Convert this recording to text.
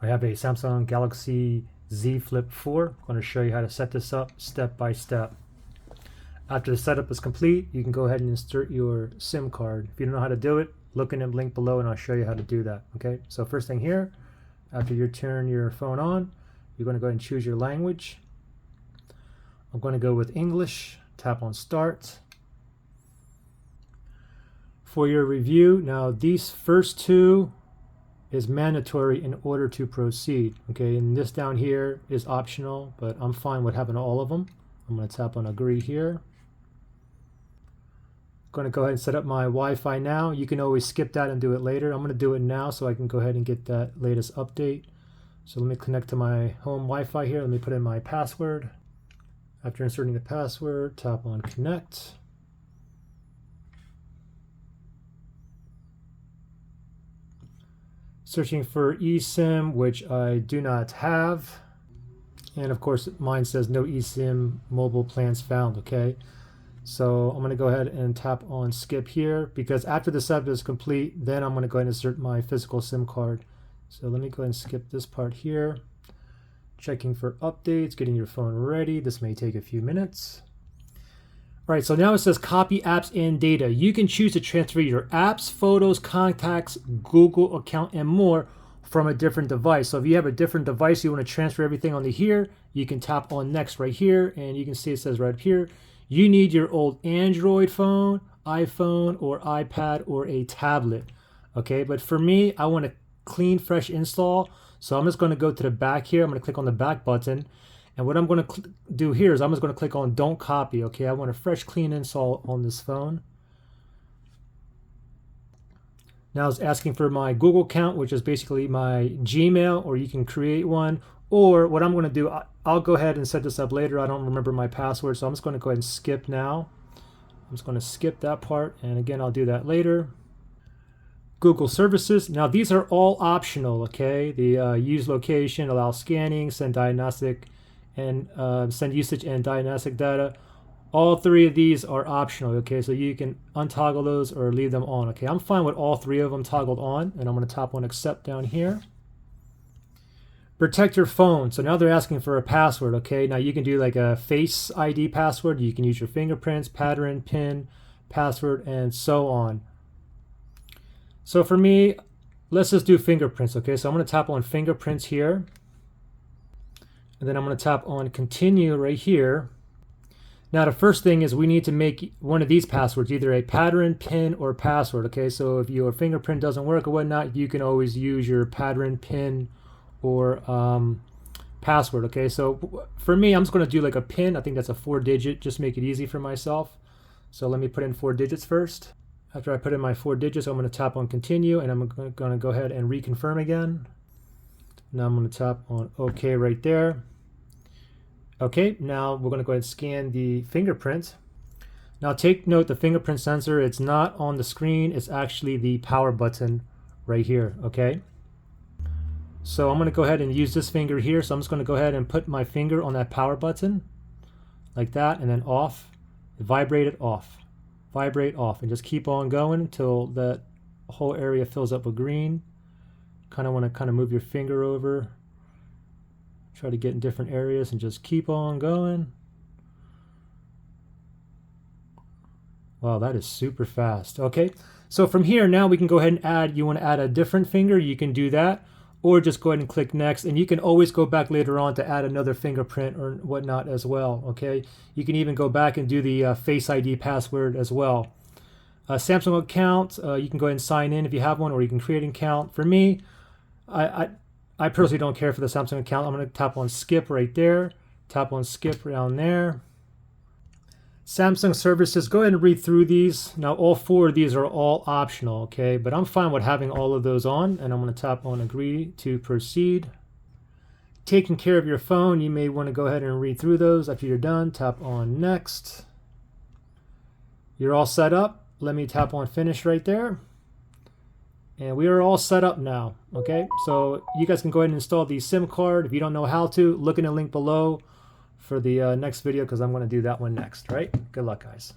I have a Samsung Galaxy Z Flip 4. I'm going to show you how to set this up step by step. After the setup is complete, you can go ahead and insert your SIM card. If you don't know how to do it, look in the link below and I'll show you how to do that. Okay, so first thing here, after you turn your phone on, you're going to go ahead and choose your language. I'm going to go with English, tap on Start. For your review, now these first two is mandatory in order to proceed. Okay, and this down here is optional, but I'm fine with having all of them. I'm going to tap on Agree here. I'm going to go ahead and set up my Wi-Fi now. You can always skip that and do it later. I'm going to do it now so I can go ahead and get that latest update. So let me connect to my home Wi-Fi here. Let me put in my password. After inserting the password, tap on Connect. Searching for eSIM, which I do not have. And of course, mine says no eSIM mobile plans found, okay? So I'm gonna go ahead and tap on skip here because after the setup is complete, then I'm gonna go ahead and insert my physical SIM card. So let me go ahead and skip this part here. Checking for updates, getting your phone ready. This may take a few minutes. All right, so now it says copy apps and data. You can choose to transfer your apps, photos, contacts, Google account, and more from a different device. So if you have a different device, you want to transfer everything onto here, you can tap on next right here, and you can see it says right up here, you need your old Android phone, iPhone, or iPad, or a tablet. Okay, but for me, I want a clean, fresh install. So I'm just going to go to the back here. I'm going to click on the back button. And what I'm going to do here is I'm just going to click on Don't Copy. Okay, I want a fresh, clean install on this phone. Now it's asking for my Google account, which is basically my Gmail, or you can create one. Or what I'm going to do, I'll go ahead and set this up later. I don't remember my password, so I'm just going to go ahead and skip now. I'm just going to skip that part, and again, I'll do that later. Google services. Now these are all optional, okay? The use location, allow scanning, send diagnostic, and send usage and diagnostic data. All three of these are optional, okay? So you can untoggle those or leave them on, okay? I'm fine with all three of them toggled on, and I'm gonna tap on accept down here. Protect your phone. So now they're asking for a password, okay? Now you can do like a Face ID password. You can use your fingerprints, pattern, PIN, password, and so on. So for me, let's just do fingerprints, okay? So I'm gonna tap on fingerprints here. And then I'm going to tap on continue right here. Now the first thing is we need to make one of these passwords, either a pattern, PIN, or password. Okay, so if your fingerprint doesn't work or whatnot, you can always use your pattern, PIN, or password. Okay, so for me, I'm just going to do like a PIN. I think that's a 4-digit, just make it easy for myself. So let me put in 4 digits first. After I put in my 4 digits, I'm going to tap on continue, and I'm going to go ahead and reconfirm again. Now I'm going to tap on OK right there. Okay, now we're going to go ahead and scan the fingerprint. Now take note, the fingerprint sensor, it's not on the screen, it's actually the power button right here, okay? So I'm going to go ahead and use this finger here, so I'm just going to go ahead and put my finger on that power button, like that, and then off, vibrate it off, vibrate off, and just keep on going until that whole area fills up with green. Kind of want to move your finger over. Try to get in different areas and just keep on going. Wow, that is super fast. Okay, so from here now we can go ahead and add, you want to add a different finger, you can do that, or just go ahead and click next, and you can always go back later on to add another fingerprint or whatnot as well, okay? You can even go back and do the Face ID password as well. Samsung account, you can go ahead and sign in if you have one, or you can create an account. For me, I personally don't care for the Samsung account. I'm going to tap on skip right there. Tap on skip down there. Samsung services, go ahead and read through these. Now all 4 of these are all optional, okay? But I'm fine with having all of those on, and I'm going to tap on agree to proceed. Taking care of your phone, you may want to go ahead and read through those. After you're done, tap on next. You're all set up. Let me tap on finish right there. And we are all set up now, okay? So you guys can go ahead and install the SIM card. If you don't know how to, look in the link below for the next video because I'm going to do that one next, right? Good luck, guys.